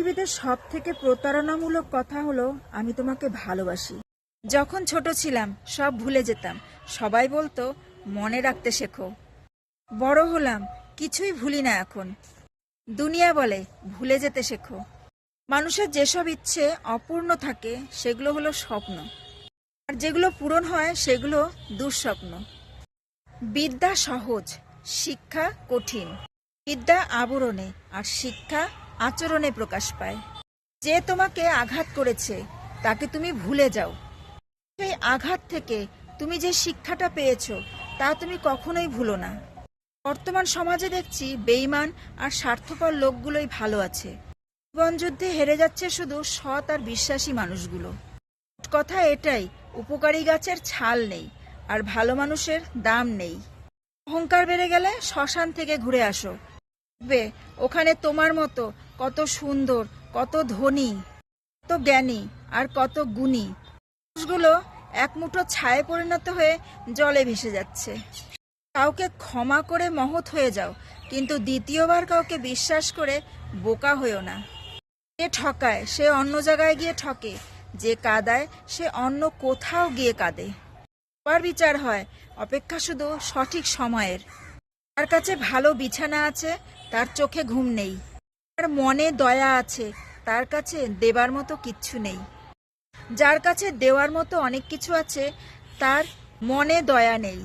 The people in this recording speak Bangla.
পৃথিবীতে সব থেকে প্রতারণামূলক কথা হলো আমি তোমাকে ভালোবাসি। যখন ছোট ছিলাম সব ভুলে যেতাম, সবাই বলতো মনে রাখতে শেখো। বড় হলাম, কিছুই ভুলি না এখন। দুনিয়া বলে ভুলে যেতে শেখো। মানুষের যেসব ইচ্ছে অপূর্ণ থাকে সেগুলো হলো স্বপ্ন, আর যেগুলো পূরণ হয় সেগুলো দুঃস্বপ্ন। বিদ্যা সহজ, শিক্ষা কঠিন। বিদ্যা আবরণে আর শিক্ষা আচরণে প্রকাশ পায়। যে তোমাকে আঘাত করেছে তাকে তুমি ভুলে যাও। সেই আঘাত থেকে তুমি যে শিক্ষাটা পেয়েছো তা তুমি কখনোই ভুলো না। বর্তমান সমাজে দেখছি বেঈমান আর স্বার্থপর লোকগুলোই ভালো আছে। জীবনযুদ্ধে হেরে যাচ্ছে শুধু সৎ আর বিশ্বাসী মানুষগুলো। কথা এটাই, উপকারী গাছের ছাল নেই আর ভালো মানুষের দাম নেই। অহংকার বেড়ে গেলে শ্মশান থেকে ঘুরে আসো, দেখবে ওখানে তোমার মতো কত সুন্দর, কত ধনী, কত জ্ঞানী আর কত গুণী মানুষগুলো এক মুঠো ছায়ে পরিণত হয়ে জলে ভেসে যাচ্ছে। কাউকে ক্ষমা করে মহৎ হয়ে যাও, কিন্তু দ্বিতীয়বার কাউকে বিশ্বাস করে বোকা হয়েও না। যে ঠকায় সে অন্য জায়গায় গিয়ে ঠকে, যে কাঁদায় সে অন্য কোথাও গিয়ে কাঁদে। সবার বিচার হয়, অপেক্ষা শুধু সঠিক সময়ের। তার কাছে ভালো বিছানা আছে, তার চোখে ঘুম নেই। তার মনে দয়া আছে, তার কাছে দেবার মতো কিচ্ছু নেই। যার কাছে দেওয়ার মতো অনেক কিছু আছে, তার মনে দয়া নেই।